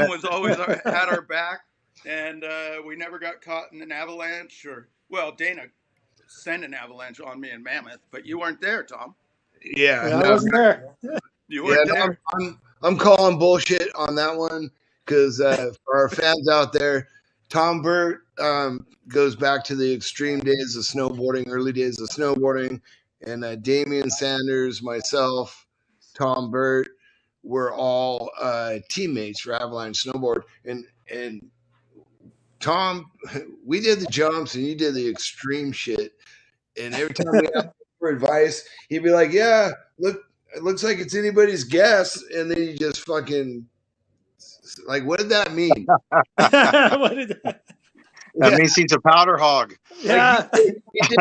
Tom was always had our back, and we never got caught in an avalanche. Dana sent an avalanche on me in Mammoth, but you weren't there, Tom. Yeah, I wasn't there. You weren't there. I'm calling bullshit on that one because for our fans out there, Tom Burt goes back to the extreme days of snowboarding, early days of snowboarding, and Damian Sanders, myself, Tom Burt, we're all teammates for Avalanche Snowboard, and Tom, we did the jumps and you did the extreme shit, and every time we asked for advice, he'd be like, "Yeah, look, it looks like it's anybody's guess," and then you just fucking like, what did that mean? What did that? That means he's a powder hog. Yeah. Like he did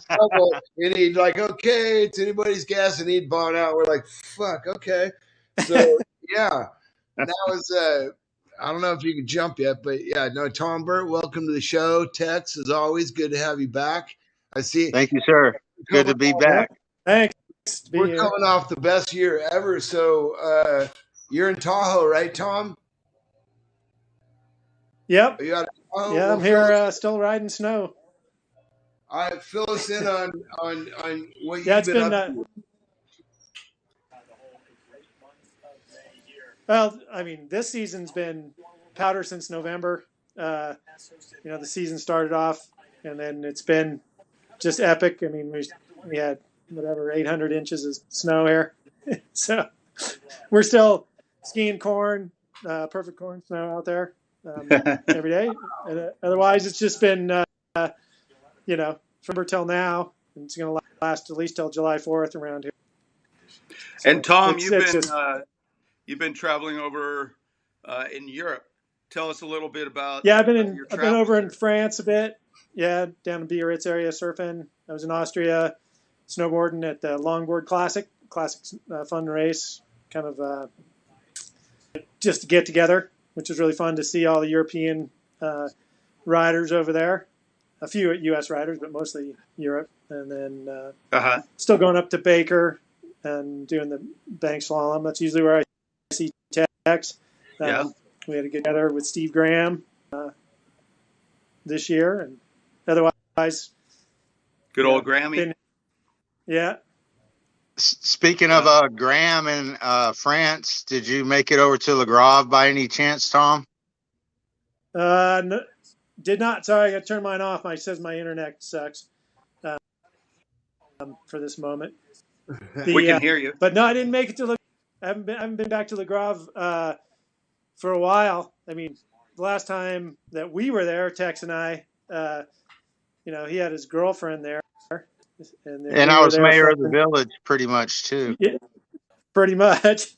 trouble, and he'd like, okay, it's anybody's guess, and he'd bond out. We're like, fuck, okay. So yeah, that was I don't know if you can jump yet, but yeah, no, Tom Burt, welcome to the show. Tex, as always, good to have you back. I see. Thank you, sir. Good to be back. Thanks. We're coming off the best year ever. So you're in Tahoe, right, Tom? Yep. Are you out of Tahoe? Yeah, I'm here still riding snow. All right, fill us in on what Yeah, you've been up to. Well, I mean, this season's been powder since November. The season started off, and then it's been just epic. I mean, we had whatever 800 inches of snow here, so we're still skiing corn, perfect corn snow out there every day. And, otherwise, it's just been from till now. And it's going to last at least till July 4th around here. So and Tom, you've been traveling over in Europe. Tell us a little bit about. Yeah, I've been over in France a bit. Yeah, down in Biarritz area surfing. I was in Austria snowboarding at the Longboard Classic fun race, kind of just to get together, which was really fun to see all the European riders over there. A few U.S. riders, but mostly Europe. And then still going up to Baker and doing the bank slalom. That's usually where I see Tex. We had to get together with Steve Graham this year, and otherwise, good old Grammy. Yeah. Speaking of Graham in France, did you make it over to Le Grave by any chance, Tom? No, did not. Sorry, I got to turn mine off. It says my internet sucks for this moment. We can hear you. But no, I didn't make it to I haven't been back to Le Grave for a while. I mean, the last time that we were there, Tex and I, he had his girlfriend there. And I was mayor of the village pretty much too. Yeah, pretty much.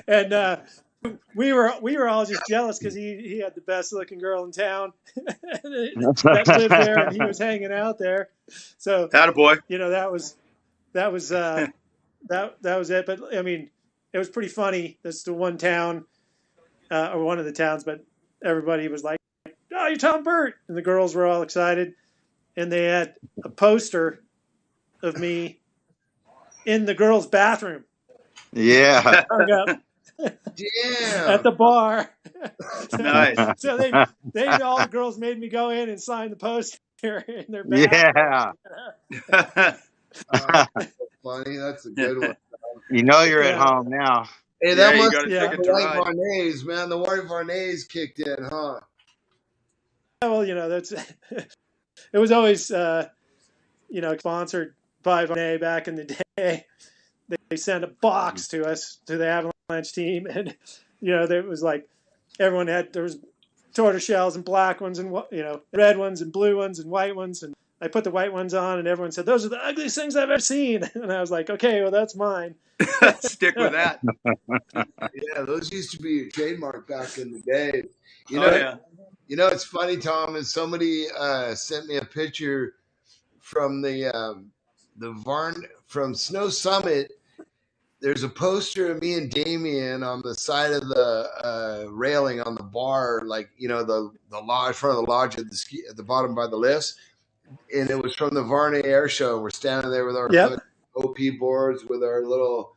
And we were all just jealous because he had the best looking girl in town that lived there, and he was hanging out there. So attaboy. that was it. But I mean, it was pretty funny. That's the one town or one of the towns, but everybody was like, "Oh, you're Tom Burt," and the girls were all excited. And they had a poster of me in the girls' bathroom. Yeah. Hung up at the bar. Nice. So they all the girls made me go in and sign the poster in their bathroom. Yeah. That's funny. That's a good one. You're at home now. Hey, that must be the White Varnays, man. The White Varnays kicked in, huh? Well, that's it was always sponsored by Varnay back in the day. They sent a box to us, to the Avalanche team, and there was like there was tortoiseshells and black ones and red ones and blue ones and white ones, and I put the white ones on, and everyone said those are the ugliest things I've ever seen, and I was like, okay, well that's mine. Stick with that. Yeah, those used to be your trademark back in the day. It's funny, Tom, is somebody sent me a picture from from Snow Summit. There's a poster of me and Damien on the side of the railing on the bar, like the lodge, front of the lodge at the bottom by the lifts, and it was from the Varnay Air Show. We're standing there with our OP boards with our little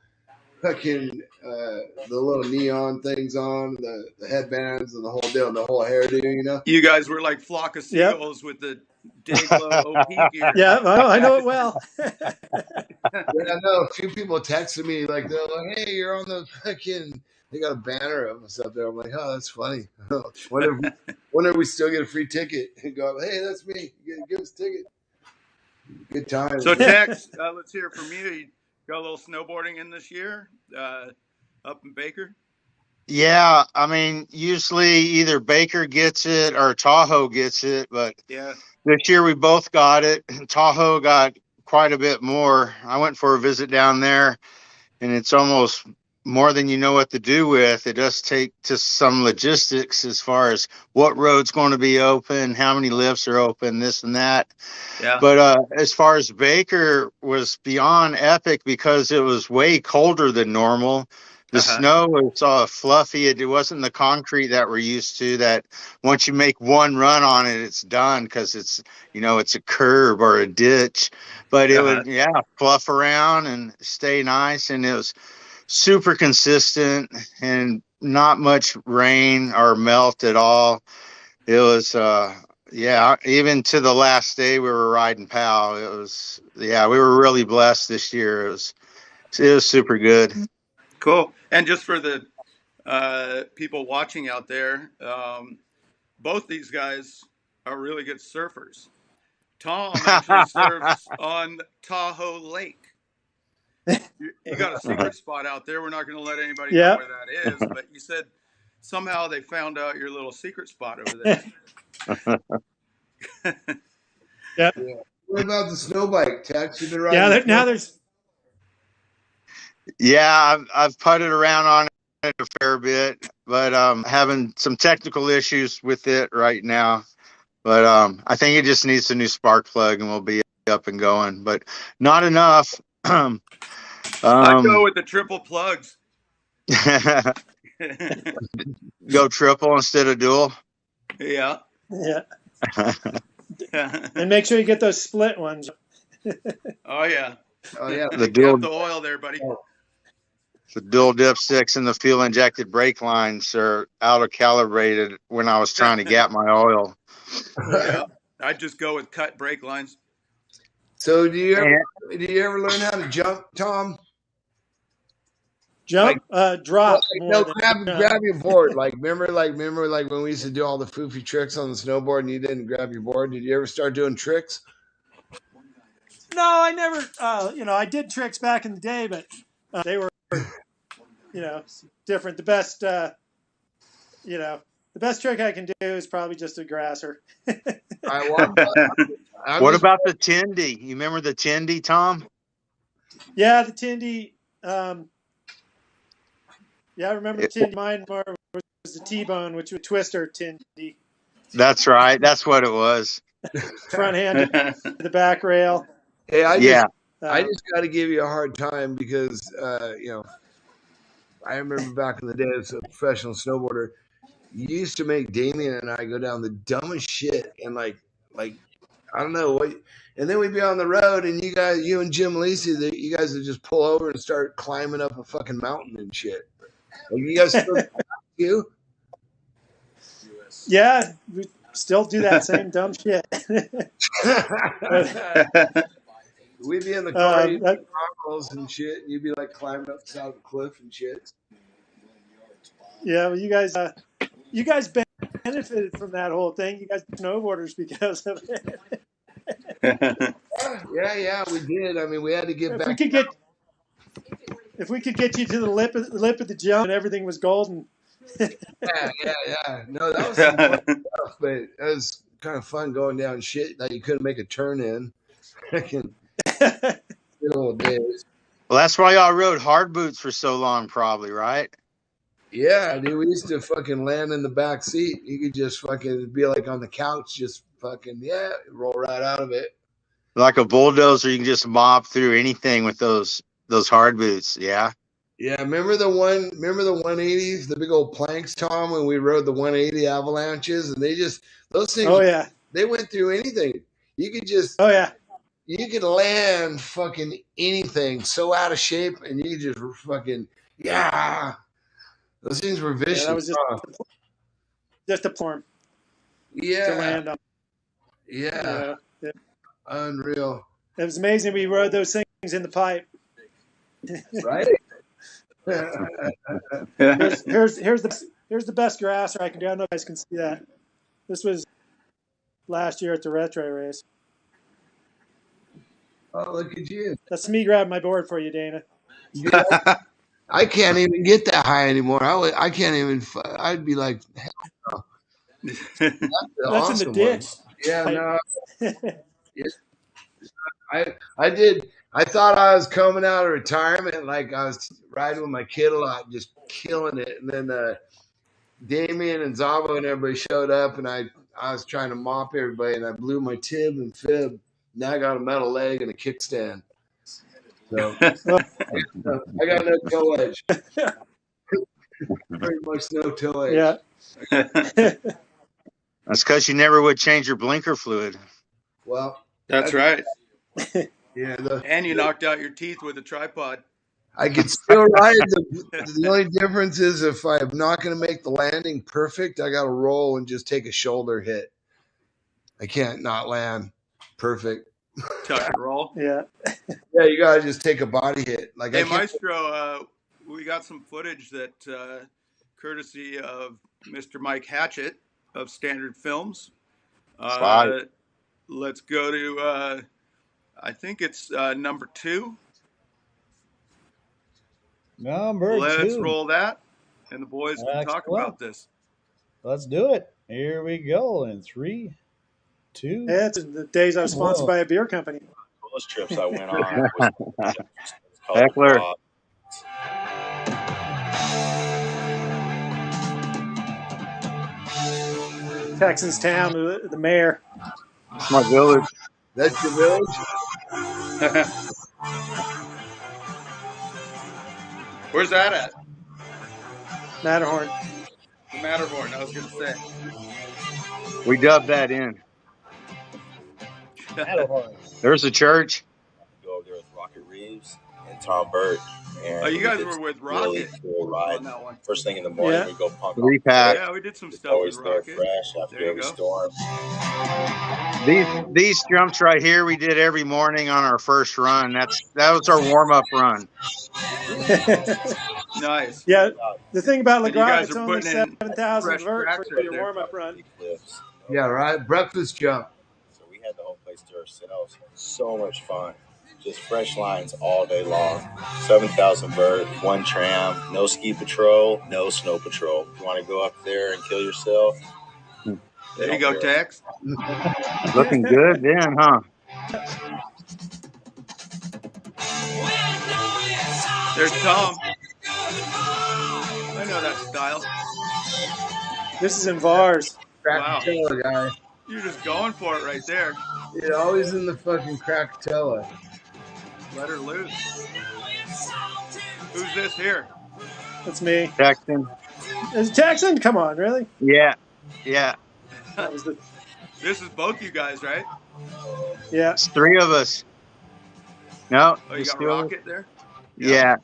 fucking the little neon things on, the headbands and the whole deal, and the whole hairdo, you know. You guys were like flock of Yep. seagulls with the Dayglow OP gear. Yeah, I know it well. Yeah, I know a few people texted me like they're like, "Hey, you're on the fucking." They got a banner of us up there. I'm like, "Oh, that's funny." Wonder if we still get a free ticket and go, "Hey, that's me. Give us a ticket." Good time. So Tex, let's hear from you. You got a little snowboarding in this year up in Baker? Yeah, I mean, usually either Baker gets it or Tahoe gets it, but Yeah. this year we both got it. Tahoe got quite a bit more. I went for a visit down there, and it's almost more than you know what to do with. It does take to some logistics as far as what road's going to be open, how many lifts are open, this and that. Yeah. But as far as Baker was beyond epic because it was way colder than normal. The snow was all fluffy. It wasn't the concrete that we're used to that once you make one run on it, it's done because it's, it's a curb or a ditch. But it would, fluff around and stay nice. And it was super consistent and not much rain or melt at all. It was, even to the last day we were riding POW. It was, we were really blessed this year. It was super good. Cool. And just for the people watching out there, both these guys are really good surfers. Tom actually surfs on Tahoe Lake. You got a secret spot out there. We're not going to let anybody know where that is, but you said somehow they found out your little secret spot over there. Yeah. What about the snow bike, Tex? You've been riding now there's. Yeah, I've putted around on it a fair bit, but having some technical issues with it right now. But I think it just needs a new spark plug, and we'll be up and going. But not enough. I go with the triple plugs. Go triple instead of dual. Yeah. Yeah. And make sure you get those split ones. Oh yeah. Oh yeah. The dual, the oil there, buddy. The dual dipsticks and the fuel injected brake lines are out of calibrated when I was trying to gap my oil. Yeah. I'd just go with cut brake lines. So do you ever learn how to jump, Tom? Jump, drop. Grab your board. Remember when we used to do all the foofy tricks on the snowboard and you didn't grab your board? Did you ever start doing tricks? No, I never. I did tricks back in the day, but they were, different. The best, the best trick I can do is probably just a grasser. What about the Tindy? You remember the Tindy, Tom? Yeah, the Tindy. I remember the Tindy. Mine was the T-bone, which would twister Tindy. That's right. That's what it was. Front hand to the back rail. Hey, I just got to give you a hard time because, I remember back in the day as a professional snowboarder, you used to make Damien and I go down the dumbest shit and like I don't know what, and then we'd be on the road and you and Jim Lacey, you guys would just pull over and start climbing up a fucking mountain and shit. Like, you guys still you? Yeah, we still do that same dumb shit. We'd be in the car and shit, and you'd be like climbing up the side of the cliff and shit. Yeah, well, you guys benefited from that whole thing. You guys are snowboarders because of it. Yeah, we did. I mean, we had to get back. If we could get you to the lip of the jump and everything was golden. Yeah. No, that was some fun stuff, but it was kind of fun going down shit that you couldn't make a turn in. Good old days. Well, that's why y'all rode hard boots for so long, probably, right? Yeah, dude, we used to fucking land in the back seat. You could just fucking be like on the couch, just fucking roll right out of it. Like a bulldozer, you can just mop through anything with those hard boots. Yeah. Yeah, remember the 180s, the big old planks, Tom, when we rode the 180 avalanches, and those things. Oh yeah. They went through anything. You could just. Oh yeah. you could land fucking anything so out of shape, and you just fucking those things were vicious. Yeah, that was just a form to land on. Yeah. Unreal. It was amazing. We rode those things in the pipe. Right. Here's the best grasser I can do. I don't know if you guys can see that. This was last year at the retro race. Oh, look at you. That's me grabbing my board for you, Dana. Yeah. I can't even get that high anymore. I can't even. I'd be like, hell no. That's in the ditch. Yeah, no. I did. I thought I was coming out of retirement, like I was riding with my kid a lot, just killing it. And then Damien and Zavo and everybody showed up, and I was trying to mop everybody, and I blew my tib and fib. Now I got a metal leg and a kickstand. So I got no toe edge. Pretty much no toe edge. Yeah. That's because you never would change your blinker fluid. Well, that's right. Yeah, and you knocked out your teeth with a tripod. I can still ride. The only difference is if I'm not going to make the landing perfect, I got to roll and just take a shoulder hit. I can't not land perfect. Tuck and roll. Yeah. Yeah, you got to just take a body hit. Like, hey, Maestro, we got some footage that, courtesy of Mr. Mike Hatchett of Standard Films. Let's go to, I think it's number 2. Let's roll that, and the boys can talk about this. Let's do it. Here we go in 3, 2. Yeah, it's the days I was sponsored by a beer company. Those trips I went on was Heckler. Texans town, the mayor. It's my village. That's your village? Where's that at? Matterhorn. The Matterhorn, I was going to say. We dubbed that in. Matterhorn. There's a church. Go over there with Rocket Reeves and Tom Burt. And you guys were with Rocket. Really cool ride. On that one. First thing in the morning, we go punk. 3-pack. Yeah, we did some stuff always with there Rocket. fresh after every storm. These jumps right here we did every morning on our first run. That was our warm-up run. Nice. Yeah, the thing about LaGrotte, it's are only putting 7,000 vert for your warm-up run. Yeah, right. Breakfast jump. So we had the whole place to ourselves. So much fun. Just fresh lines all day long. 7,000 vert, 1 tram, no ski patrol, no snow patrol. You want to go up there and kill yourself? There you go, Tex. Looking good then, huh? There's Tom. I know that style. This is in Vars. Krakatoa guy. You're just going for it right there. Yeah, always in the fucking Krakatoa. Let her loose. Who's this here? That's me. Texan. Is it Texan? Come on, really? Yeah. This is both you guys, right? Yeah. It's 3 of us. No. Oh, you got Rocket there? Yeah.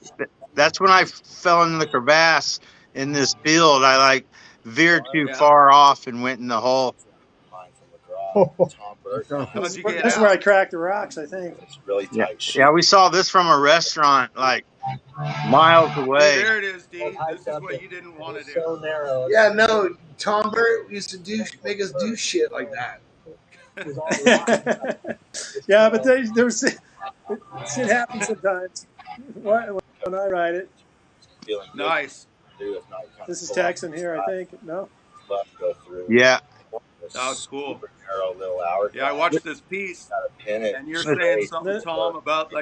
That's when I fell in the crevasse in this field. I veered too far off and went in the hole. That's where I cracked the rocks, I think. It's really tight. Yeah, we saw this from a restaurant miles away. Hey, there it is, D. This is what you didn't want to do. So narrow. Yeah, no. Tom Burt used to make us do shit like that. Yeah, but there's shit happens sometimes when I ride it. Nice. This is Texan here, I think. No? Yeah. That was cool. Little hour. Yeah, I watched this piece, and you're saying something, Tom, about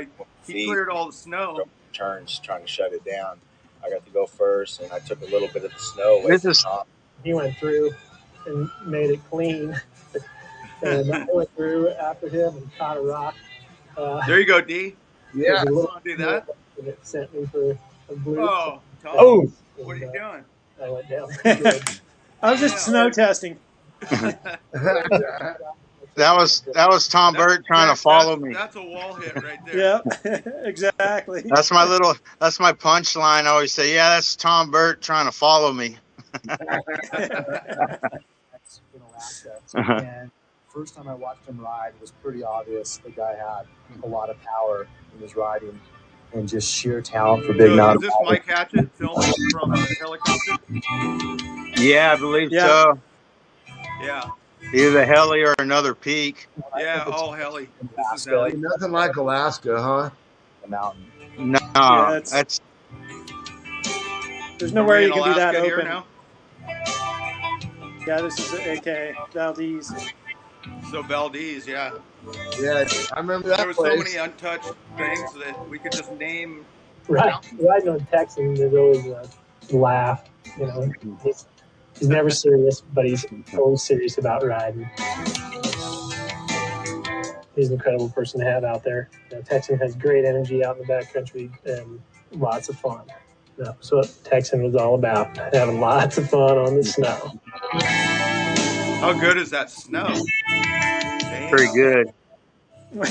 he cleared all the snow. Turns trying to shut it down. I got to go first, and I took a little bit of the snow away from Tom. He went through and made it clean. And I went through after him and caught a rock. There you go, D. Yeah. Do that. And it sent me for a blue. Oh, Tom. Oh. What are you doing? I went down. I was just snow testing. was Tom Burt trying to follow me. That's a wall hit right there. Yeah, exactly. That's my punchline. I always say, yeah, that's Tom Burt trying to follow me. In Alaska. And first time I watched him ride, it was pretty obvious the guy had a lot of power in his riding and just sheer talent for big mountain. Is this Mike Hatchett filming from a helicopter? Yeah, I believe Yeah. so. Yeah. Either the heli or another peak. Yeah, all heli. This is Alaska, heli. Nothing like Alaska, huh? the mountain. No, Yeah, that's there's Are nowhere we you in can be that Alaska here open. now? Yeah, this is AK Valdez. So Valdez, yeah. Yeah, I remember that There were place. so many untouched things that we could just name. Riding on Texan is always a laugh. You know, he's never serious, but he's always serious about riding. He's an incredible person to have out there. You know, Texan has great energy out in the backcountry and lots of fun. That's what Texan was all about, having lots of fun on the snow. How good is that snow? Damn. pretty good.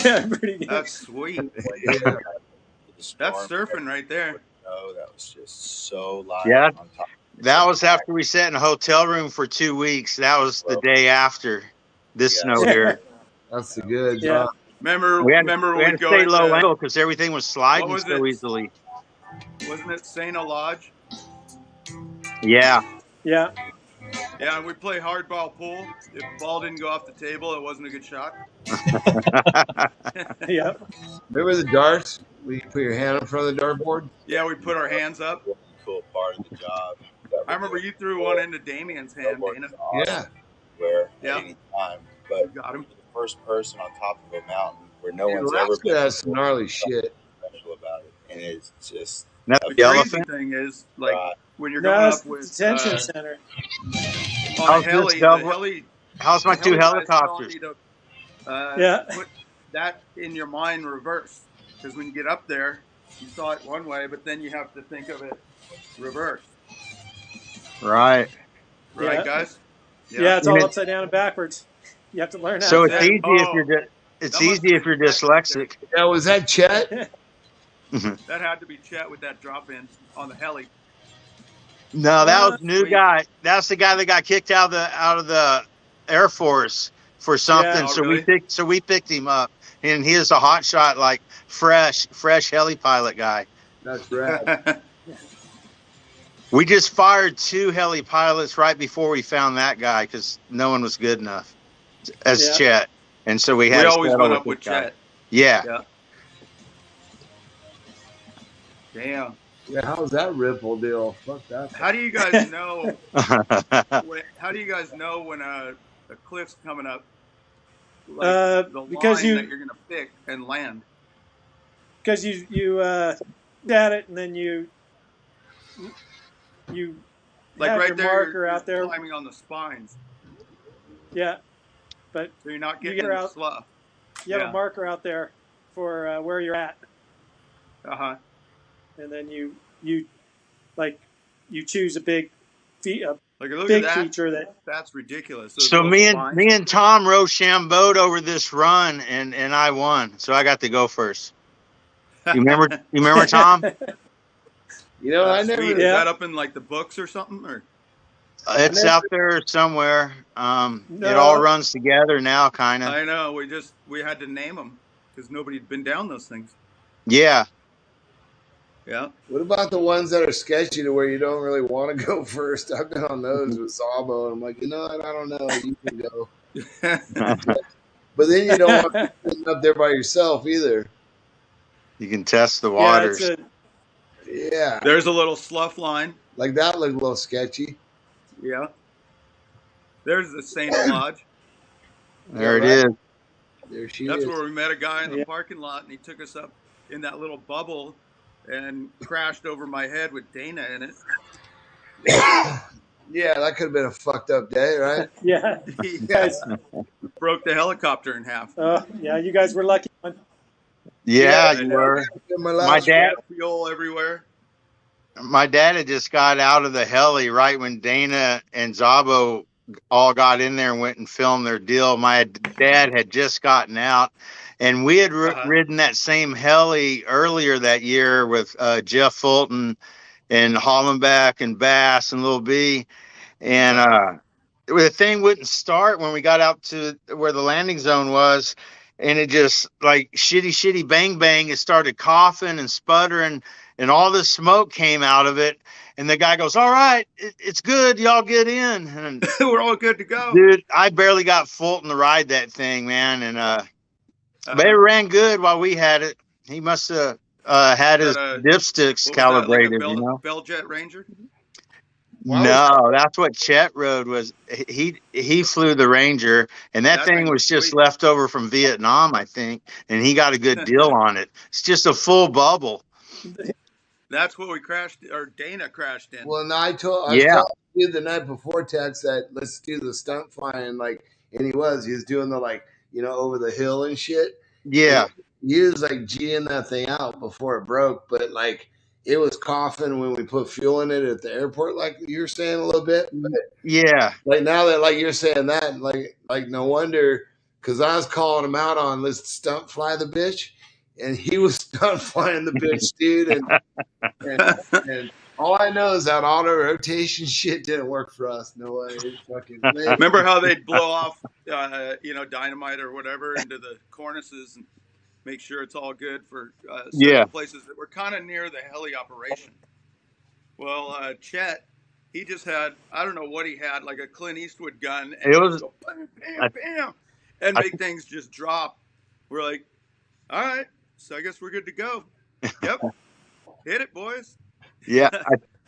Yeah, pretty good. That's sweet. That's surfing right there. Oh, that was just so light. Yeah. On top. That was after we sat in a hotel room for 2 weeks. That was the day after this snow here. That's the good. Yeah. Remember We had when to we'd go stay low to, angle because everything was sliding What was so it? easily. wasn't it Saint Lodge? Yeah. Yeah. Yeah, and we play hardball pool. If the ball didn't go off the table, it wasn't a good shot. Yeah. Remember the darts? We put your hand in front of the dartboard. Yeah, we put our hands up. Cool part of the job. I remember you threw one into Damien's hand, Dana. Yeah. Where Yeah. at any time, but Got him. the first person on top of a mountain where no one's ever Alaska been has some gnarly shit. special about it, and it's just Not The the crazy elephant. thing is, like, when you're No, going it's up with detention center. on a How's heli, this the double- heli. How's my the two heli guy's telling helicopters? you to, Yeah. Put that in your mind reverse, because when you get up there, you saw it one way, but then you have to think of it reverse. Right. Right, Yeah. guys? Yeah, it's And all it- upside down and backwards. You have to learn how So to it's do easy it. if you're That must easy if be you're Chet right dyslexic. Yeah, was that Chet? That had to be Chet with that drop in on the heli. No, that was a new Sweet. guy. That's the guy that got kicked out of the Air Force for something. Yeah. Oh, so really? we picked him up, and he is a hot shot, like fresh heli pilot guy. That's right. We just fired 2 heli pilots right before we found that guy because no one was good enough as Yeah. Chet, and so we had We to always settle went up this with guy. Chet. Yeah. Damn. Yeah, how's that ripple deal? Fuck that. How do you guys know? How do you guys know when a cliff's coming up? Like the because line you- that you're gonna pick and land. Because you at it and then you Like have right your there, marker you're out there. climbing on the spines, Yeah, but so you're not You getting get in the out- slough. you have Yeah. a marker out there for where you're at, and then you choose a big Like look big at that. feature that That's ridiculous. Those So little me spines. and Tom Rochambeau over this run, and I won. So I got to go first. You remember Tom? You know, I That's never. sweet. Yeah. Is that up in like the books or something? Or It's out there somewhere. It all runs together now, kind of. I know we had to name them because nobody'd been down those things. Yeah. Yeah. What about the ones that are sketchy to where you don't really want to go first? I've been on those with Sabo, and I'm like, you know what? I don't know. You can go. But then you don't want to be up there by yourself either. You can test the yeah, waters. it's Yeah. There's a little slough line. Like that looked a little sketchy. Yeah. There's the Saint Lodge. There it right. is. There she That's is. where we met a guy in the Yeah. parking lot, and he took us up in that little bubble and crashed over my head with Dana in it. Yeah, that could have been a fucked up day, right? yeah. He Guys, broke the helicopter in half. yeah, you guys were lucky. Yeah, I you know. were. My My dad, Fuel everywhere. my dad had just got out of the heli right when Dana and Zabo all got in there and went and filmed their deal. My dad had just gotten out, and we had ridden that same heli earlier that year with Jeff Fulton and Hollenbeck and Bass and Lil B. And the thing wouldn't start when we got out to where the landing zone was, and it just like shitty bang bang. It started coughing and sputtering, and all this smoke came out of it. And the guy goes, "All right, it's good. Y'all get in." And we're all good to go. Dude, I barely got Fulton to ride that thing, man. And but it ran good while we had it. He must have had his dipsticks calibrated, like you know. Belljet Ranger? No, that's what Chet rode. Was he flew the Ranger, and that thing was just left over from Vietnam, I think, and he got a good deal on it. It's just a full bubble. That's what we crashed, or Dana crashed in. Well, no, I told you the night before, Tex, that let's do the stunt flying, like, and he was doing the, like, you know, over the hill and shit. Yeah. He was like G'ing that thing out before it broke, but like it was coughing when we put fuel in it at the airport, like you were saying a little bit. But yeah. Like now that like you're saying that, like no wonder, because I was calling him out on let's stunt fly the bitch. And he was stunt flying the bitch, dude. And all I know is that auto rotation shit didn't work for us. No way. Remember how they'd blow off, you know, dynamite or whatever into the cornices and make sure it's all good for certain places that were kind of near the heli operation. Well, Chet, he just had, I don't know what he had, like a Clint Eastwood gun. And it was go, bam, bam, bam, and make things just drop. We're like, all right. So I guess we're good to go. Yep. Hit it, boys. Yeah.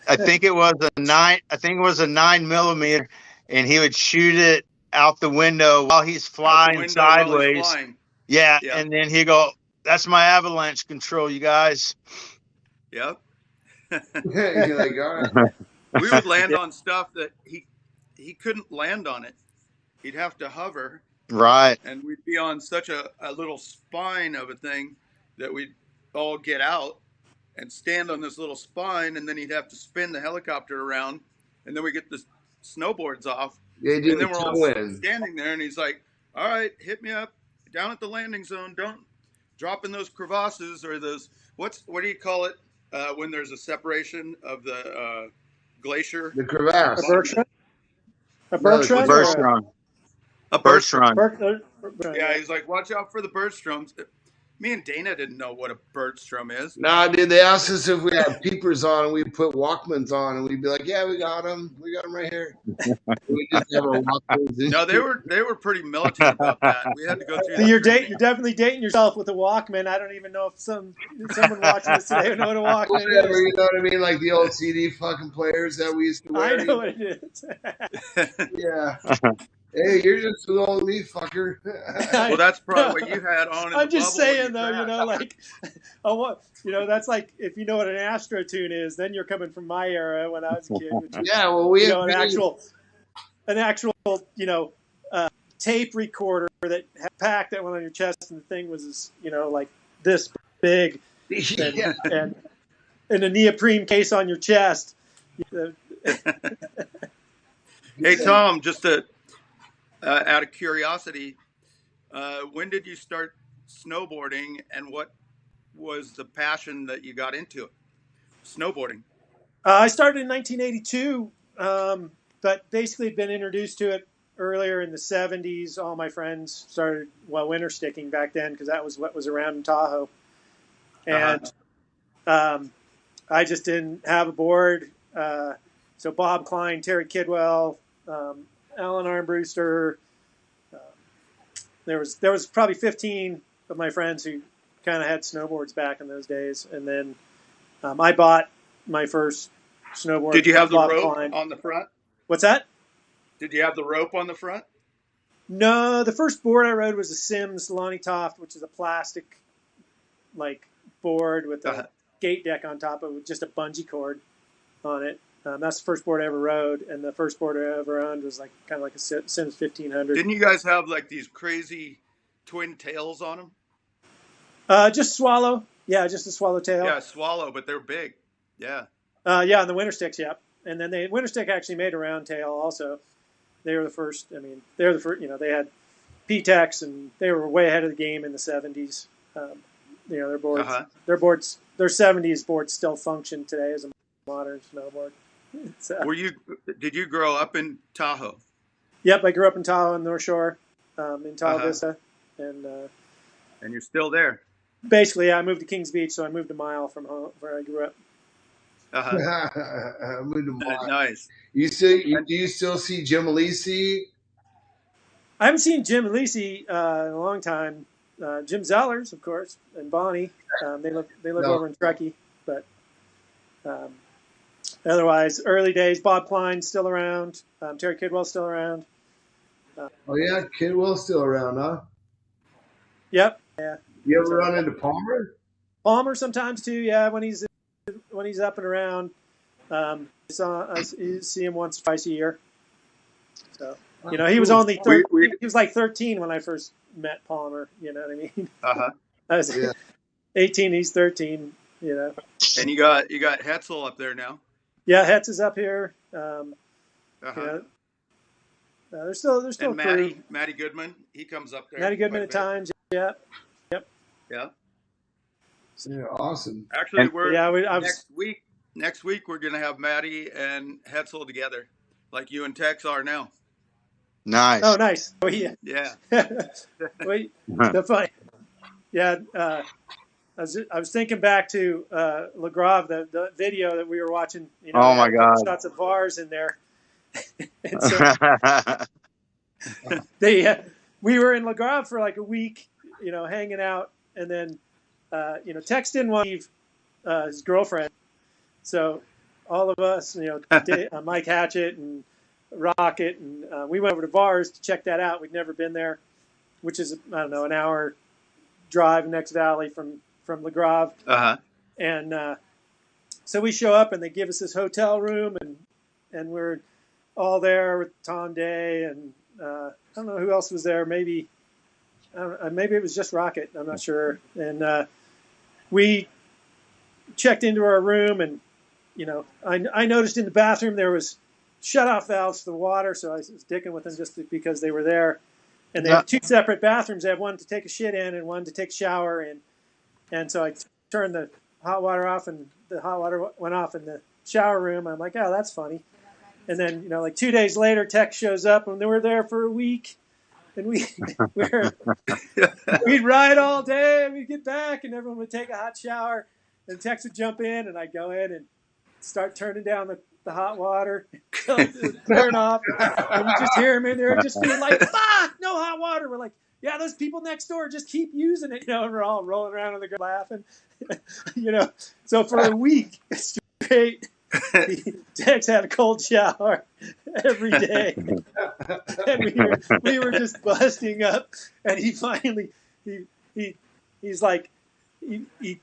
I think it was a 9mm, and he would shoot it out the window while he's flying sideways. Yeah. And then he'd go, "That's my avalanche control, you guys." Yep. You're like, all right. We would land on stuff that he couldn't land on it. He'd have to hover. Right. And we'd be on such a little spine of a thing that we'd all get out and stand on this little spine, and then he'd have to spin the helicopter around, and then we get the snowboards off. And then we're all standing there, and he's like, "All right, hit me up down at the landing zone. Don't drop in those crevasses or those, what do you call it when there's a separation of the glacier?" The crevasse. A Bertrand? A Bertrand. Yeah, he's like, "Watch out for the Bertrams." Me and Dana didn't know what a Bertram is. Nah, dude, they asked us if we had peepers on, and we put Walkmans on, and we'd be like, "Yeah, we got them. We got them right here." We just have our Walkmans. No, they were pretty militant about that. We had to go through. So you're definitely dating yourself with a Walkman. I don't even know if someone watching this today would know what a Walkman is. You know what I mean? Like the old CD fucking players that we used to wear. I know what it is. Yeah. Hey, you're just too old to me, fucker. Well, that's probably what you had on. I'm just saying, though, you know, like, that's like if you know what an Astro tune is, then you're coming from my era when I was a kid. Which is, yeah, well, we an actual, tape recorder that had packed that went on your chest, and the thing was, like this big, and a neoprene case on your chest. Hey, Tom, just out of curiosity, when did you start snowboarding, and what was the passion that you got into it? Snowboarding. I started in 1982, but basically had been introduced to it earlier in the 70s. All my friends started winter sticking back then because that was what was around in Tahoe, and I just didn't have a board. So Bob Klein, Terry Kidwell, Alan Armbruster. There was probably 15 of my friends who kind of had snowboards back in those days, and then I bought my first snowboard. Did you have the rope on the front? What's that? Did you have the rope on the front? No, the first board I rode was a Sims Lonnie Toft, which is a plastic board with a gate deck on top of it with just a bungee cord on it. That's the first board I ever rode, and the first board I ever owned was kind of like a Sims 1500. Didn't you guys have these crazy twin tails on them? Just Swallow. Yeah, just a Swallowtail. Yeah, Swallow, but they're big. Yeah. Yeah, and the Winter Sticks, yeah. And then the Winter Stick actually made a round tail also. they were the first. I mean, they're the first. They had P-Tex, and they were way ahead of the game in the 70s. Their boards, their 70s boards still function today as a modern snowboard. Did you grow up in Tahoe? Yep, I grew up in Tahoe on North Shore, in Tahoe Vista, and you're still there. Basically, I moved to Kings Beach, so I moved a mile from home where I grew up. Moved a mile. Nice. Do you still see Jim Alisi? I haven't seen Jim and Lisi in a long time. Jim Zellers, of course, and Bonnie. They live over in Truckee, but otherwise, early days. Bob Klein's still around. Terry Kidwell's still around. Oh yeah, Kidwell's still around, huh? Yep. Yeah. You ever run into Palmer? Palmer sometimes too. Yeah, when he's up and around. I see him once, twice a year. So. He was only 13. He was like 13 when I first met Palmer. You know what I mean? I was 18. He's 13. And you got Hetzel up there now. Yeah, Hetz is up here. There's still and Matty Goodman. He comes up there. Matty Goodman at times. Yeah. Yep. Yeah. Yeah. Awesome. Actually, next week we're gonna have Matty and Hetzel together, like you and Tex are now. Nice. Oh, nice. Oh, yeah. Yeah. Wait, the funny. Yeah. I was thinking back to LaGrave, the video that we were watching. Oh my God! Shots of bars in there. And so we were in LaGrave for like a week, hanging out, and then Tex didn't want to leave his girlfriend, so all of us, Mike Hatchett and Rocket, and we went over to Vars to check that out. We'd never been there, which is an hour drive next valley from LaGrave. And so we show up and they give us this hotel room, and we're all there with Tom Day, and I don't know who else was there. Maybe it was just Rocket. I'm not sure. And we checked into our room, and I noticed in the bathroom there was shut-off valves for the water, so I was dicking with them just because they were there. And they have two separate bathrooms. They have one to take a shit in and one to take a shower in. And so I turned the hot water off, and the hot water went off in the shower room. I'm like, oh, that's funny. And then, like 2 days later, Tex shows up, and they were there for a week. And we'd ride all day, and we'd get back, and everyone would take a hot shower. And Tex would jump in, and I'd go in and start turning down the hot water, turn off, and you just hear him in there just being like, fuck, no hot water. We're like, yeah, those people next door just keep using it, and we're all rolling around on the ground laughing, So for a week straight, Tex had a cold shower every day, and we were just busting up, and he finally, he's like, he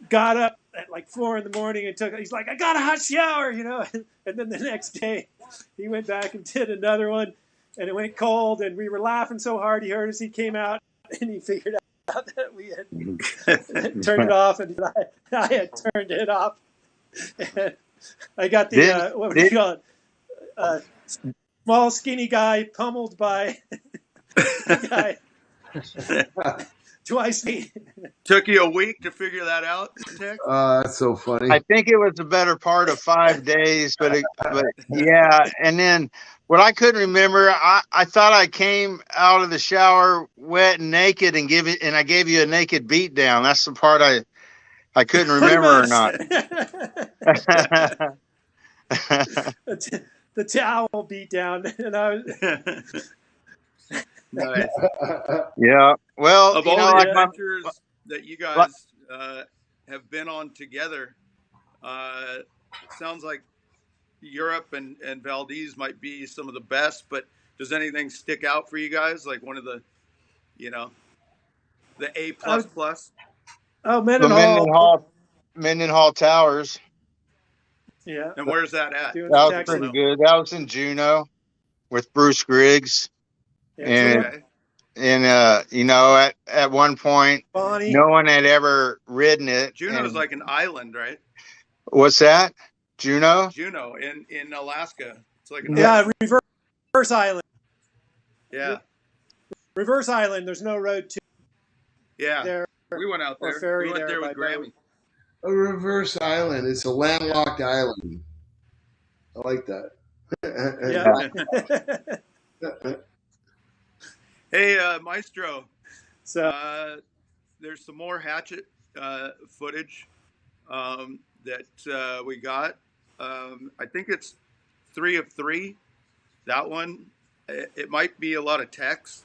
got up at like 4 a.m. and he's like, I got a hot shower, and then the next day he went back and did another one, and it went cold, and we were laughing so hard he heard us. He came out and he figured out that we had turned it off, and I had turned it off. And I got the what would you call it? Small skinny guy pummeled by a guy twice. Took you a week to figure that out, Tex? That's so funny. I think it was the better part of 5 days, but yeah. And then what I couldn't remember, I thought I came out of the shower wet and naked and I gave you a naked beat down. That's the part I couldn't remember or not. The towel beat down, and I was. Nice. Yeah. Well, of all the adventures that you guys have been on together, it sounds like Europe and Valdez might be some of the best. But does anything stick out for you guys? Like one of the, the A++? Oh, Mendenhall Towers. Yeah. And where's that at? That was pretty good. That was in Juneau with Bruce Griggs. Yeah, and at one point, Bonnie. No one had ever ridden it. Juneau's like an island, right? What's that? Juneau in Alaska. It's like reverse island. Yeah. Reverse Island. There's no road to Yeah. there We went out or there. ferry We went there there with by boat. Grammy. A reverse island. It's a landlocked island. I like that. Yeah. Hey, Maestro. So There's some more hatchet footage that we got. I think it's 3 of 3. That one. It might be a lot of text.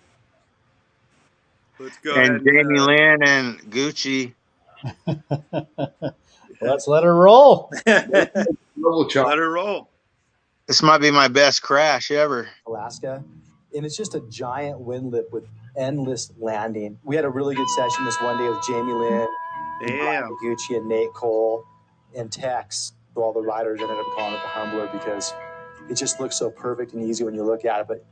Let's go ahead And Jamie Lynn and Gucci. Let's let her roll. Double chop. let her roll. This might be my best crash ever. Alaska, and it's just a giant wind lip with endless landing. We had a really good session this one day with Jamie Lynn, Damn. Gucci, and Nate Cole, and Tex. So all the riders ended up calling it the Humbler because it just looks so perfect and easy when you look at it, but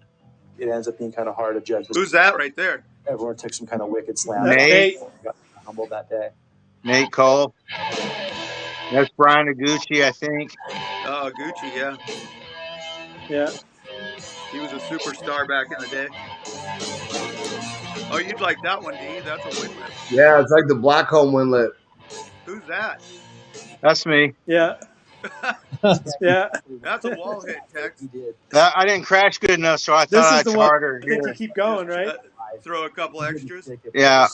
it ends up being kind of hard to judge. Who's that right there? Everyone took some kind of wicked slam. Nate. Got humbled that day. Nate Cole. That's Brian Gucci, I think. Oh, Gucci, yeah. yeah. He was a superstar back in the day. Oh, you'd like that one, D. That's a windlet. Yeah, it's like the Blackcomb windlet. Who's that? That's me. Yeah. Yeah. That's a wall hit, Tex. He did. I didn't crash good enough, so I This thought is I'd the one. charter I think you here. keep going, right? Throw a couple extras. Yeah.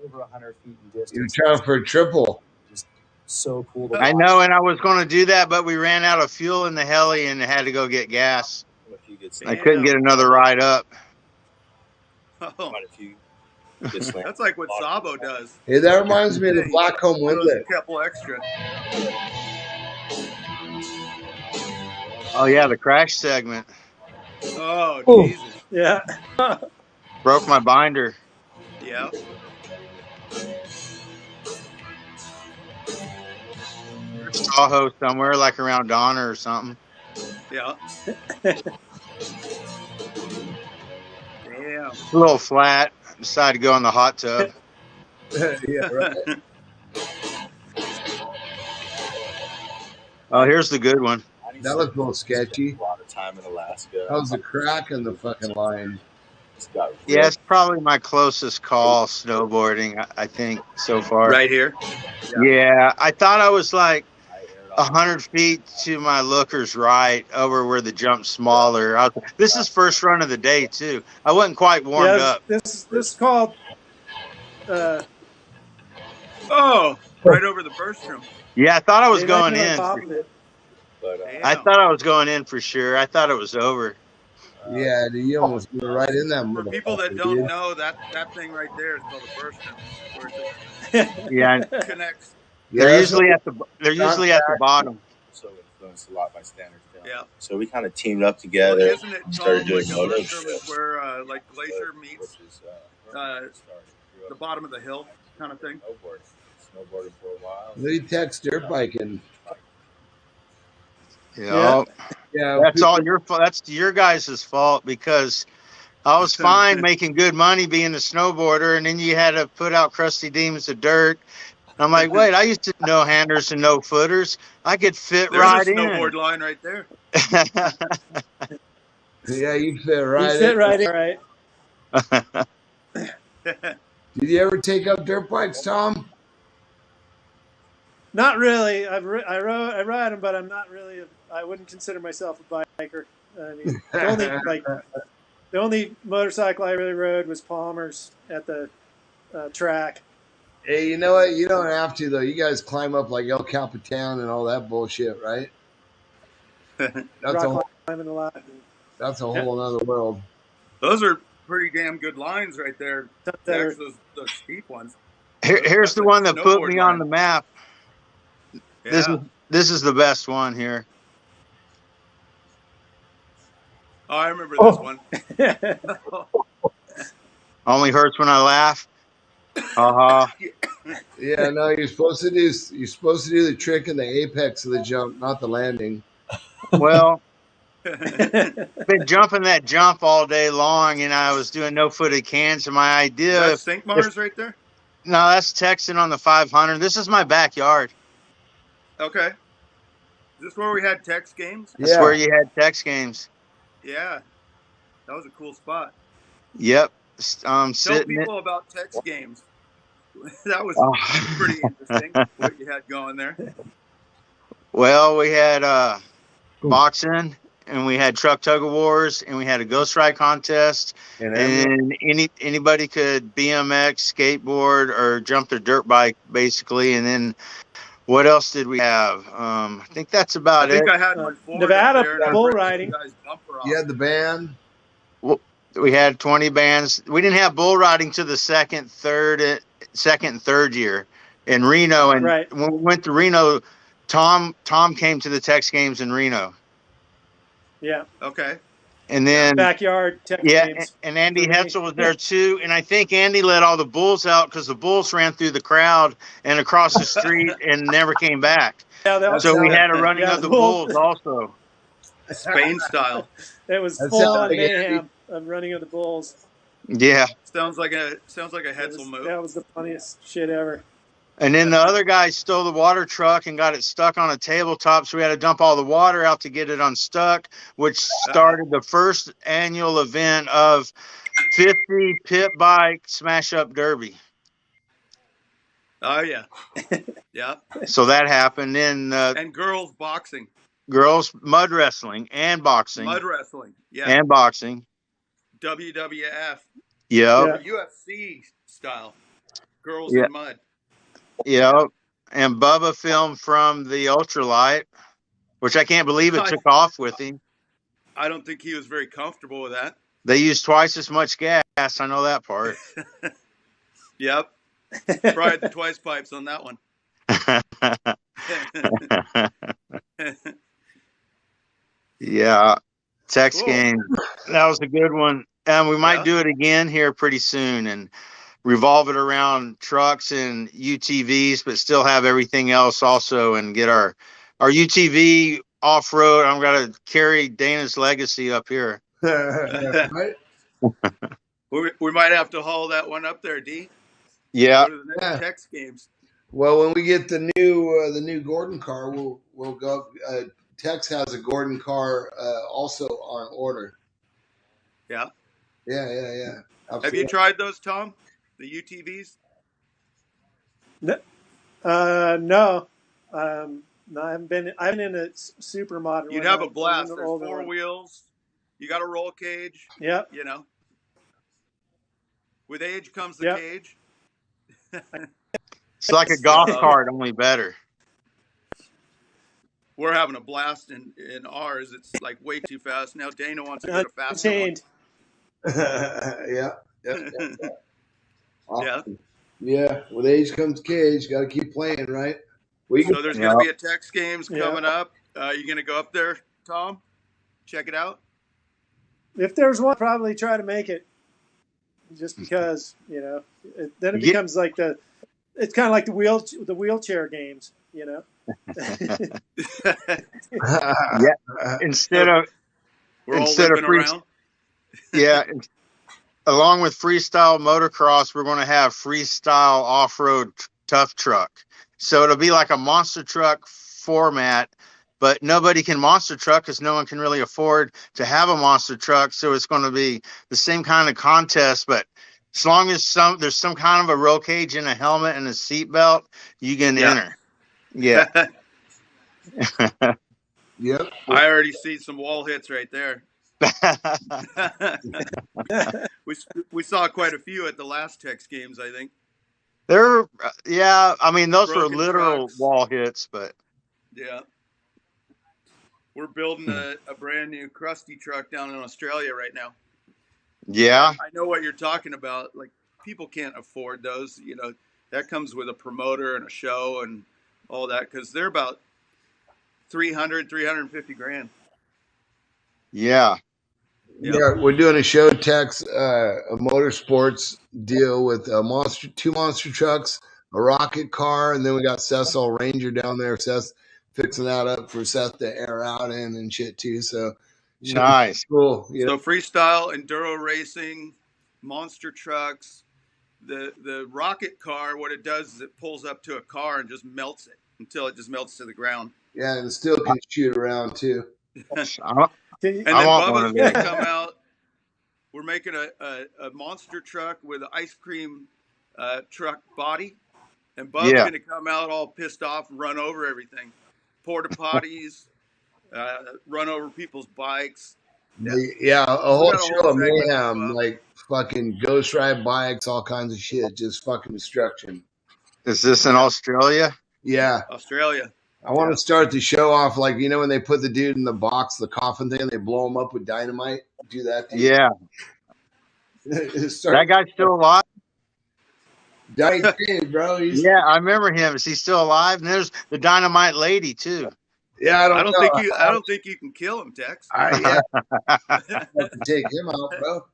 Over 100 feet in You're distance. trying for a triple. Just so cool to I watch. know, and I was going to do that, but we ran out of fuel in the heli and had to go get gas. A few good I couldn't Damn. get another ride up. Oh, quite a few good slams. that's like what Sabo does. Hey, that reminds me of the Hey, Blackcomb Throws windlet. a couple extra. Oh, yeah, the crash segment. Oh, Ooh. Jesus. Yeah. Broke my binder. Yeah. There's Tahoe somewhere, like around Donner or something. Yeah. Damn. It's a little flat. Decided to go in the hot tub. Yeah, right. Oh, here's the good one. That looked a little sketchy. A lot of time in Alaska. That was a crack in the fucking line. It's got Yeah, it's probably my closest call snowboarding, I think, so far. Right here. Yeah, I thought I was like 100 feet to my looker's right over where the jump's smaller. This is first run of the day, too. I wasn't quite warmed Yeah, up. this is called Oh, right over the Bergstrom. Yeah, I thought I was they going like it on in. top of it. But I thought I was going in for sure. I thought it was over. Yeah, dude, you almost were right in that For people that motherfucker, don't dude. know, that thing right there is called a Bergstrom, where Yeah, it connects. Yeah, they're that's usually at the bottom. so influenced a lot by standard film. Yeah. So we kind of teamed up Well, together. isn't it started called like doing a moto Bergstrom is trips. where like Glacier meets Which is, where we started. Grew the up bottom of the hill kind of thing? snowboarding for a while. Lee Tex dirt biking. Yeah, Yeah, that's all your fault. That's your guys' fault because I was fine making good money being a snowboarder, and then you had to put out Crusty Demons of Dirt. I'm like, wait, I used to know handers and no footers. I could fit There's right a snowboard line right there. in. Yeah, you fit You right fit in. right in, right? Did you ever take up dirt bikes, Tom? Not really. I ride them, but I'm not really. I wouldn't consider myself a biker. I mean, the only motorcycle I really rode was Palmer's at the track. Hey, you know what? You don't have to though. You guys climb up like El Capitan and all that bullshit, right? That's a whole, Rock climbing a lot. that's a whole other world. Those are pretty damn good lines right there. That are- Those steep ones. Here's the one that put me on the map. Yeah. This is the best one here. Oh, I remember this one. Only hurts when I laugh. Uh-huh. Yeah, no, you're supposed to do the trick in the apex of the jump, not the landing. Well, I've been jumping that jump all day long, and I was doing no-footed cans, and my idea... That's St. Mars right there? No, that's Texan on the 500. This is my backyard. Okay. Is this where we had Tex games? That's where you had Tex games. Yeah. That was a cool spot. Yep. Tell Sitting people about Tex Games. That was Oh. pretty interesting what you had going there. Well, we had boxing, and we had truck tug of wars, and we had a ghost ride contest, and anybody could BMX, skateboard, or jump their dirt bike, basically. And then what else did we have? I think that's about I think it. I had my Ford Nevada up there, and I bull ripped riding. the guy's bumper off. You had the band. We had 20 bands. We didn't have bull riding to the second and third year in Reno. And Right. when we went to Reno, Tom came to the Tex Games in Reno. Yeah. Okay. And then backyard Tex Games. and Andy Hetzel was there too. And I think Andy let all the bulls out because the bulls ran through the crowd and across the street and never came back. Yeah, so we had a running of the bulls also. Spain style. It was full on mayhem of running of the bulls. Yeah. Sounds like a Hetzel move. That was the funniest shit ever. And then the other guy stole the water truck and got it stuck on a tabletop, so we had to dump all the water out to get it unstuck, which started the first annual event of 50 pit bike smash up derby. Oh yeah, yeah. So that happened. Then and girls boxing, girls mud wrestling and boxing, yeah, and boxing. WWF, yeah, UFC style, girls in mud. Yeah, and Bubba filmed from the ultralight, which I can't believe it took off with him. I don't think he was very comfortable with that. They used twice as much gas. I know that part. Yep. Probably the twice pipes on that one. Yeah. Tex Games. That was a good one. And we might do it again here pretty soon and revolve it around trucks and UTVs, but still have everything else also and get our UTV off-road. I'm going to carry Dana's legacy up here. Right? We might have to haul that one up there, D. Yeah. Go to the next Tex Games. Well, when we get the new Gordon car, we'll go. Tex has a Gordon car also on order. Yeah. Yeah. Absolutely. Have you tried those, Tom? The UTVs? No. No, I haven't been in a super modern. You'd have a blast. There's 4 wheels. You got a roll cage. Yeah. You know. With age comes the cage. It's like a golf cart, only better. We're having a blast in ours. It's like way too fast. Now Dana wants to go to fast one. Yeah. Awesome. Yeah. With age comes cage. Got to keep playing, right? So there's going to be a Tex Games coming up. You going to go up there, Tom? Check it out? If there's one, probably try to make it. Just because, then it becomes like it's kind of like the wheelchair games, Instead of along with freestyle motocross, we're going to have freestyle off-road tough truck. So it'll be like a monster truck format, but nobody can monster truck because no one can really afford to have a monster truck. So it's going to be the same kind of contest, but as long as there's some kind of a roll cage and a helmet and a seatbelt, you can enter. Yeah. Yep. I already see some wall hits right there. we saw quite a few at the last Tex Games, I think. I mean, those Broken were literal trucks. wall hits, but yeah. We're building a brand new Crusty truck down in Australia right now. Yeah. I know what you're talking about. Like, people can't afford those. That comes with a promoter and a show and all that because they're about $350,000. Yeah, we're doing a show Tex, a motorsports deal with two monster trucks, a rocket car, and then we got Seth's all Ranger down there. Seth's fixing that up for Seth to air out in and shit too. So nice, cool. So freestyle, enduro racing, monster trucks. The rocket car, what it does is it pulls up to a car and just melts it until it just melts to the ground. Yeah, and still can shoot around too. And then Bubba's going to come out we're making a monster truck with an ice cream truck body, and Bub's Yeah. going to come out all pissed off and run over everything, porta potties, run over people's bikes. Yeah, a We whole got a show whole of segment for mayhem, Bub. like fucking ghost ride bikes, all kinds of shit, just fucking destruction. Is this in Australia? Yeah. Australia. I want to start the show off like, you know, when they put the dude in the box, the coffin thing, they blow him up with dynamite. Do that thing. Yeah. That guy's still alive? Johnny Cage, bro. Yeah, I remember him. Is he still alive? And there's the Dynamite Lady too. Yeah, I don't know. I don't think you can kill him, Tex. Yeah, have to take him out, bro.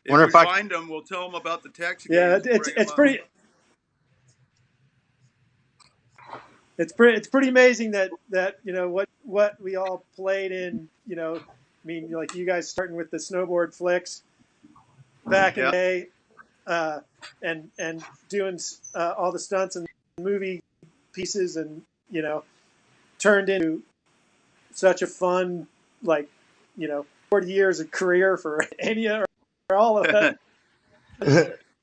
If we find him, we'll tell him about the Tex. Yeah, it's pretty. It's pretty amazing that you know what we all played in. You know, I mean, like you guys starting with the snowboard flicks back in the day, and doing all the stunts and movie pieces, and you know, turned into such a fun, like, you know, 40 years of career for any or all of us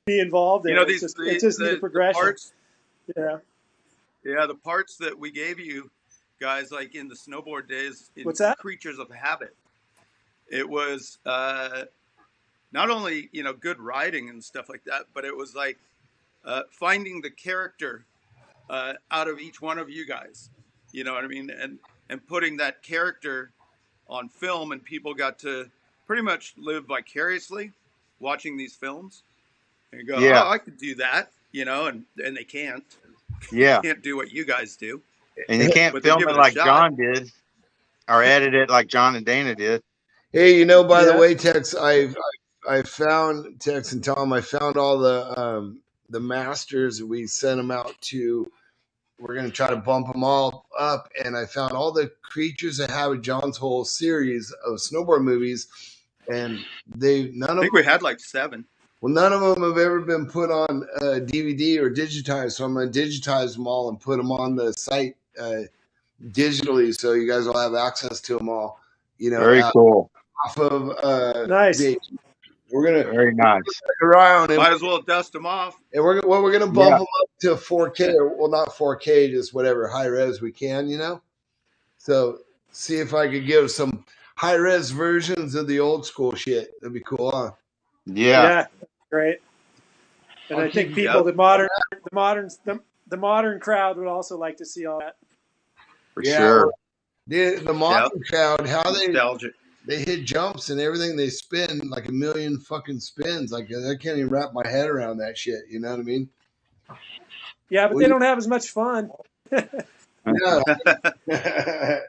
be involved in. You know, it's just the progression. Parts, yeah, the parts that we gave you guys, like in the snowboard days, in What's that? Creatures of Habit, it was not only, you know, good writing and stuff like that, but it was like finding the character out of each one of you guys, you know what I mean, and putting that character on film, and people got to pretty much live vicariously watching these films and go, oh, I could do that, you know, and they can't. Yeah. They can't do what you guys do. And you can't film it like John did, or edit it like John and Dana did. Hey, you know, by the way, Tex, I found Tex and Tom. I found all the masters. We sent them out to. We're gonna try to bump them all up, and I found all the Creatures of Habit, John's whole series of snowboard movies, and I think we had like 7. Well, none of them have ever been put on DVD or digitized, so I'm gonna digitize them all and put them on the site digitally, so you guys will have access to them all. You know, very cool. Off of nice. We're gonna very nice. Around might as well dust them off. And we're gonna bump them up to 4K, or well, not 4K, just whatever high res we can, you know. So see if I could give some high res versions of the old school shit. That'd be cool, huh? Yeah, great. And I think people, the modern crowd would also like to see all that. For sure. The modern crowd, how nostalgic. They hit jumps and everything. They spin like a million fucking spins. Like I can't even wrap my head around that shit. You know what I mean? Yeah, but they don't have as much fun. Yeah,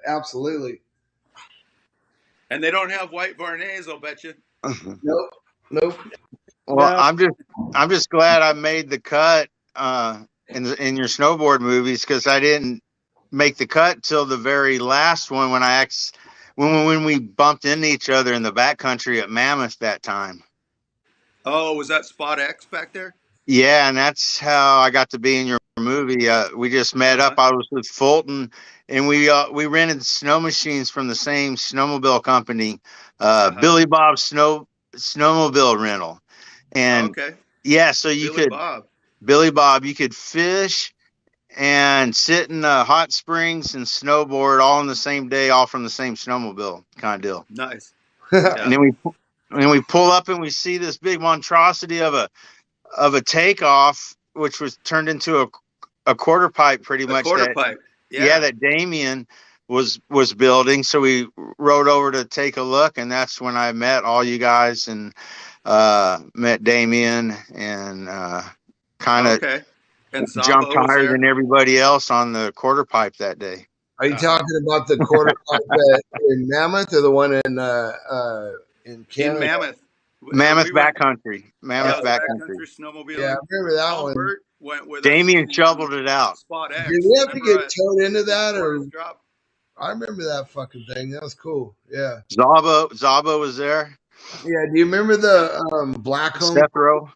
absolutely. And they don't have white Varnays, I'll bet you. Nope. Well, I'm just glad I made the cut in your snowboard movies, because I didn't make the cut till the very last one when we bumped into each other in the backcountry at Mammoth that time. Oh, was that Spot X back there? Yeah, and that's how I got to be in your movie. We just met up. I was with Fulton, and we rented snow machines from the same snowmobile company, Billy Bob's snowmobile rental. And so Billy Bob, you could fish and sit in the hot springs and snowboard all in the same day, all from the same snowmobile kind of deal. Nice. And then we pull up and we see this big monstrosity of a takeoff, which was turned into a quarter pipe, pretty much. Quarter pipe. That Damien was building. So we rode over to take a look, and that's when I met all you guys and met Damien and kind of jumped higher than everybody else on the quarter pipe that day. Are you talking about the quarter pipe in Mammoth, or the one in Canada? In Mammoth backcountry. Mammoth backcountry snowmobile. Yeah, I remember that one. Burt went with Damien shoveled it out. Spot X. Did we have to get towed into that, or? I remember that fucking thing. That was cool. Yeah. Zabo was there. Yeah. Do you remember the Blackcomb? Sethro.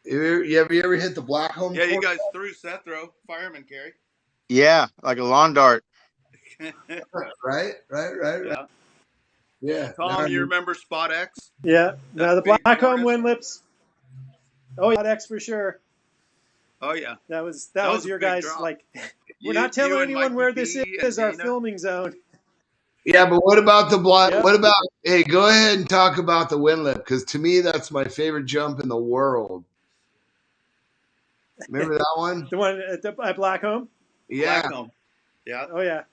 Have you ever hit the Blackcomb? Yeah, you guys threw Sethro, fireman carry. Yeah, like a lawn dart. Right. Yeah. Tom, you remember Spot X? Yeah. Now the big Blackcomb tortoise? wind lips. Oh, yeah, X for sure. Oh yeah, That was was a your big guys. drop. Like, we're You not telling and anyone Mikey where this B is. and Our Dana. filming zone. Yeah, but what about the black? Yep. What about? Hey, go ahead and talk about the windlip because to me that's my favorite jump in the world. Remember that one? The one at Blackcomb. Yeah. Blackcomb. Yeah. Oh yeah.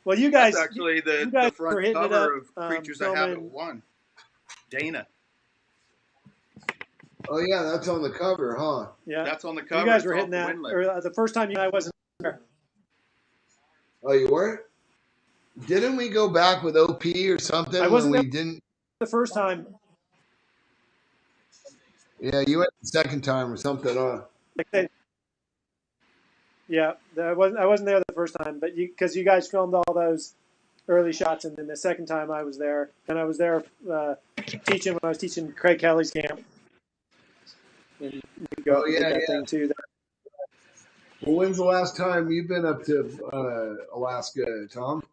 Well, you That's guys, actually you the guys front were hitting it cover up. of Creatures of Habit Filming. 1. Dana. Oh yeah, that's on the cover, huh? Yeah. That's on the cover. You guys It's were off hitting the that, windlip. or the first time I wasn't there. Oh, you weren't? Didn't we go back with OP or something I when wasn't we there didn't? the first time. Yeah, you went the second time or something, huh? Yeah, I wasn't there the first time, but because you guys filmed all those early shots, and then the second time I was there, and I was there teaching when I was teaching Craig Kelly's camp. And you go Oh, yeah, that yeah. thing too. Well, when's the last time you've been up to Alaska, Tom?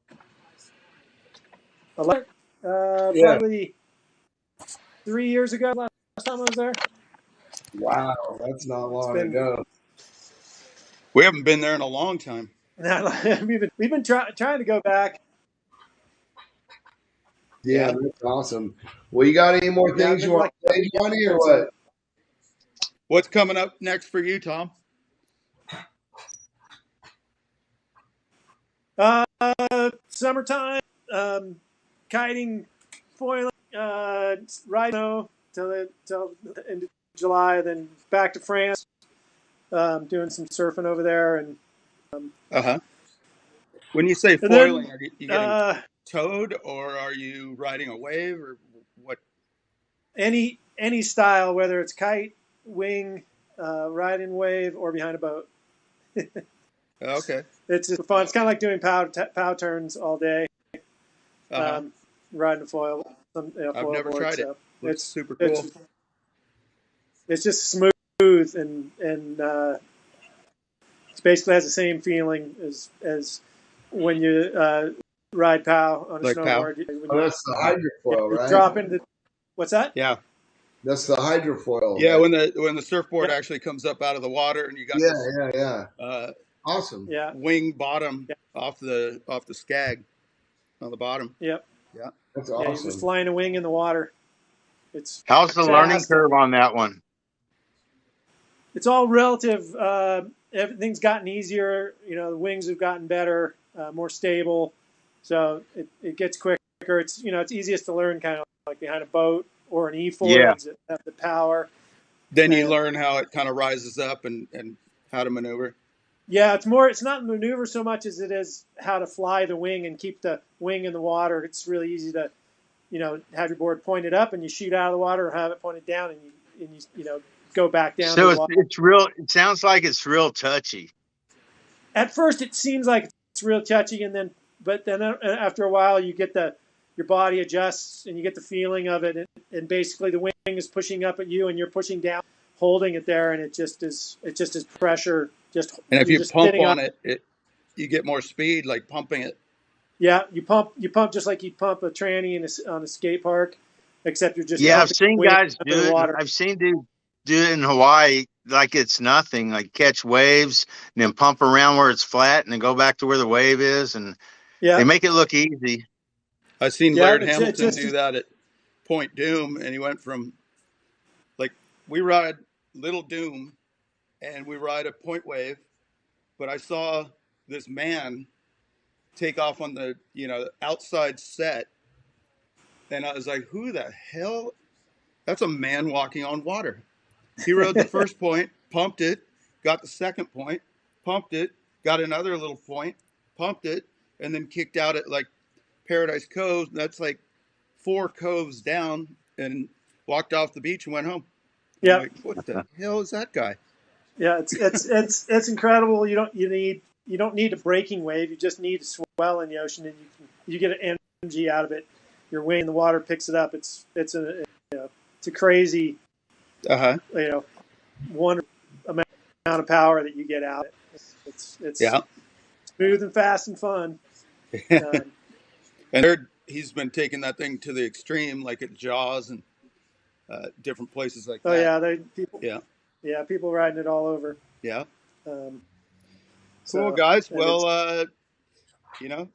Yeah. Probably 3 years ago. Last time I was there. Wow, that's not long ago. We haven't been there in a long time. we've been trying to go back. Yeah, that's awesome. Well, you got any more things you want to say, Johnny, or what? What's coming up next for you, Tom? Summertime, kiting, foiling, riding till into July, then back to France, doing some surfing over there, and When you say and foiling, then, are you getting towed, or are you riding a wave, or what? Any style, whether it's kite, wing, riding wave, or behind a boat. Okay. It's just fun. It's kind of like doing pow turns all day. Riding a foil. Foil I've never board, tried so it. It's super cool. It's just smooth and it basically has the same feeling as when you ride pow on a Like snowboard. That's the hydrofoil, right? Drop into what's that? Yeah. That's the hydrofoil. Yeah, when the surfboard actually comes up out of the water and you got this, awesome. Yeah. Wing bottom off the skag on the bottom. Yep. Yeah. That's awesome. Yeah, you're just flying a wing in the water. How's the learning curve on that one? It's all relative. Everything's gotten easier. The wings have gotten better, more stable, so it gets quicker. It's it's easiest to learn kind of like behind a boat or an e-foil. Yeah. That have the power. Then you learn how it kind of rises up and how to maneuver. Yeah, it's not maneuver so much as it is how to fly the wing and keep the wing in the water. It's really easy to, have your board pointed up and you shoot out of the water, or have it pointed down and you go back down. So it's real. It sounds like it's real touchy. At first, it seems like it's real touchy, but then after a while, you get your body adjusts and you get the feeling of it, and basically the wing is pushing up at you and you're pushing down, holding it there, and it just is pressure. And if you pump on it, you get more speed, like pumping it. Yeah, you pump just like you pump a tranny on a skate park, except you're just I've seen guys do it. I've seen dudes do it in Hawaii like it's nothing, like catch waves and then pump around where it's flat and then go back to where the wave is, and they make it look easy. I've seen Laird Hamilton do that at Point Doom, and he went from we ride Little Doom and we ride a point wave, but I saw this man take off on the outside set, and I was like, who the hell? That's a man walking on water. He rode the first point, pumped it, got the second point, pumped it, got another little point, pumped it, and then kicked out at Paradise Cove. That's 4 coves down, and walked off the beach and went home. Yeah. What the hell is that guy? Yeah, it's incredible. You don't need a breaking wave. You just need a swell in the ocean, and you get an energy out of it. Your wing in the water picks it up. It's a crazy wonderful amount of power that you get out of it. It's smooth and fast and fun. And he's been taking that thing to the extreme, like at Jaws and different places like Oh that. yeah, they people. Yeah. Yeah, people riding it all over. Yeah. Um, Cool, so, guys. and Well,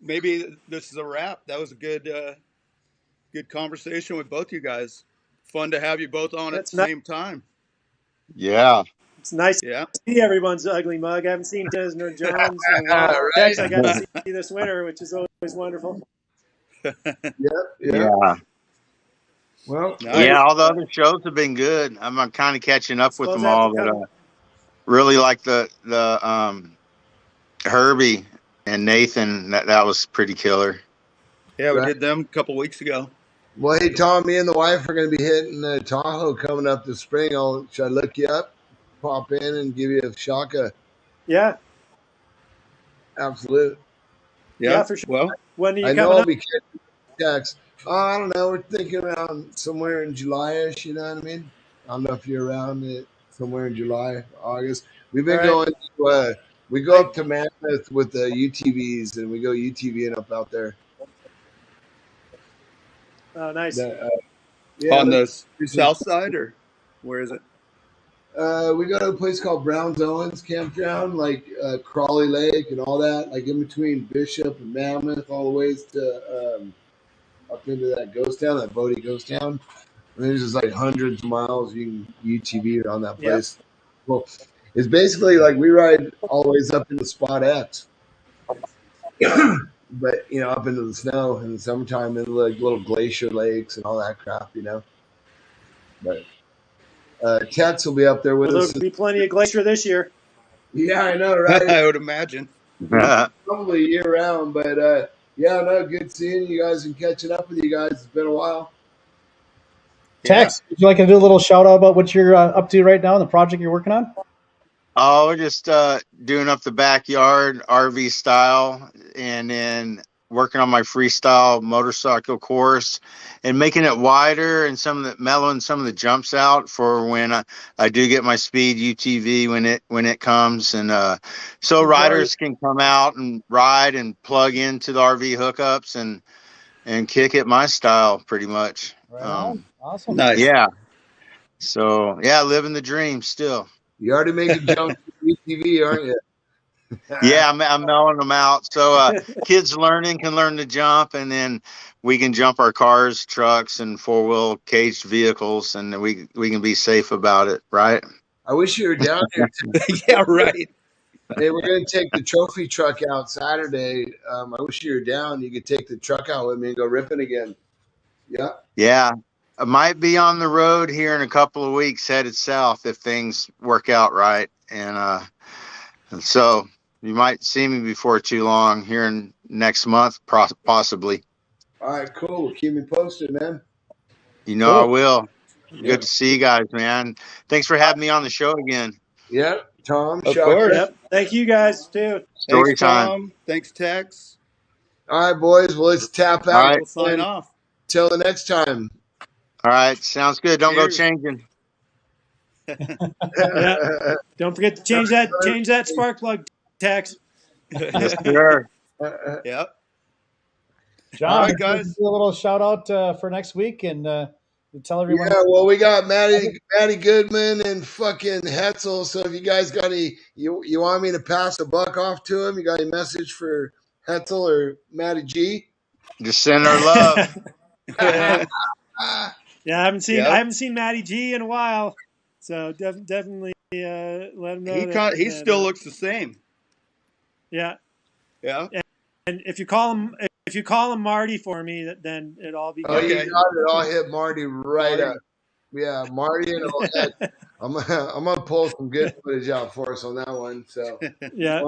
maybe this is a wrap. That was a good conversation with both you guys. Fun to have you both on at the same time. Yeah. It's nice Yeah. to see everyone's ugly mug. I haven't seen Tez nor John's in a while. Right. Tex, I got to see this winter, which is always wonderful. Yeah. Well, Nice. Yeah, all the other shows have been good. I'm kind of catching up with Suppose them I have all, to but come. really like the Herbie and Nathan. That was pretty killer. Yeah, we Right. did them a couple weeks ago. Well, hey, Tom, me and the wife are going to be hitting Tahoe coming up this spring. Should I look you up? Pop in and give you a shaka? Yeah, Absolute. yeah, for sure. Well, When are you I know coming I'll up? be catching text. I don't know. We're thinking around somewhere in July-ish, you know what I mean? I don't know if you're around it somewhere in July, August. We've been All right. going to, we go up to Mammoth with the UTVs, and we go UTVing up out there. Oh, nice. on the south side, or where is it? We go to a place called Browns Owens Campground, like Crawley Lake and all that, like in between Bishop and Mammoth, all the ways to up into that ghost town, that Bodie ghost town. And there's just like hundreds of miles you can UTV around that place. Yep. Well, it's basically like we ride all the ways up into Spot X, but up into the snow in the summertime, in like little glacier lakes and all that crap, But Tex will be up there with us. There'll be plenty of glacier this year. Yeah, I know, right? I would imagine. Probably year round, but yeah, no, good seeing you guys and catching up with you guys. It's been a while. Tex, would you like to do a little shout out about what you're up to right now in the project you're working on? Oh, we're just doing up the backyard RV style, and then working on my freestyle motorcycle course and making it wider and mellowing some of the jumps out for when I do get my speed UTV when it comes, and so riders can come out and ride and plug into the RV hookups and kick it my style pretty much. Right on. Awesome. Nice. Yeah. So yeah, living the dream still. You already made a jump to UTV, aren't you? Yeah, I'm melling them out. So kids can learn to jump, and then we can jump our cars, trucks, and four-wheel caged vehicles, and we can be safe about it, right? I wish you were down here. Yeah, right. Hey, we're going to take the trophy truck out Saturday. I wish you were down. You could take the truck out with me and go ripping again. Yeah. Yeah. I might be on the road here in a couple of weeks headed south if things work out right. And so you might see me before too long here in next month, possibly. All right, cool. Keep me posted, man. Cool. I will. Good to see you guys, man. Thanks for having me on the show again. Yeah, Tom. Of course. Yep. Thank you guys too. Story Thanks, time. Tom. Thanks, Tex. All right, boys. Well, let's tap out. All right. We'll sign off. Till the next time. All right. Sounds good. Don't Cheers. go changing. Yeah. Don't forget to change that spark plug, Tex. Yes, sir. Yep. John, all right, guys. Do a little shout out for next week and tell everyone. Yeah, well, we got Maddie Goodman and fucking Hetzel. So if you guys got any, you want me to pass a buck off to him? You got any message for Hetzel or Maddie G? Just send her love. Yeah, I haven't seen Matty G in a while, so definitely let him know. He still looks the same. Yeah. Yeah. And if you call him Marty for me, then it'll all be good. Oh, you got it. I'll hit Marty right up. Yeah, Marty and I'm gonna pull some good footage out for us on that one. So yeah,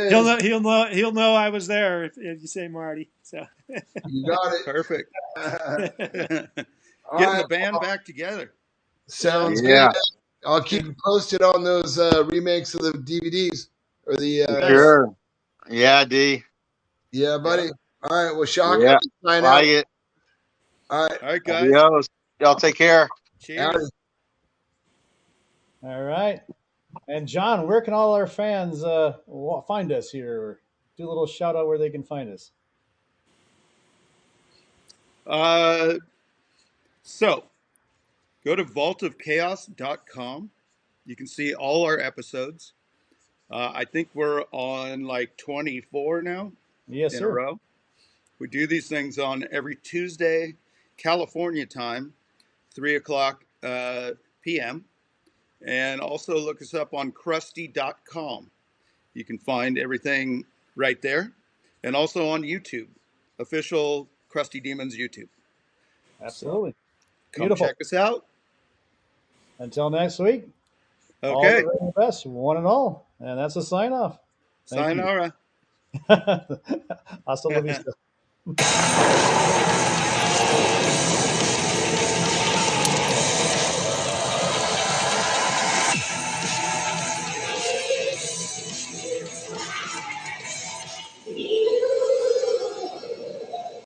he'll know I was there if you say Marty. So you got it. Perfect. Getting the band back together. Sounds good. I'll keep you posted on those remakes of the DVDs or the. Sure. Yeah, D. Yeah, buddy. Yeah. All right. Well, Shock. Yeah. Sign like out. it. All right. All right, guys. Adios. Y'all take care. Cheers. All right. And John, where can all our fans find us here? Do a little shout out where they can find us. So go to vaultofchaos.com. You can see all our episodes. I think we're on like 24 now Yes, in a sir. row. We do these things on every Tuesday, California time, 3 o'clock p.m. And also look us up on crusty.com. You can find everything right there. And also on YouTube, official Crusty Demons YouTube. Absolutely. So come Beautiful. check us out. Until next week. All Okay. the very best, one and all. And that's a sign off. Thank Sayonara. you. Hasta la vista.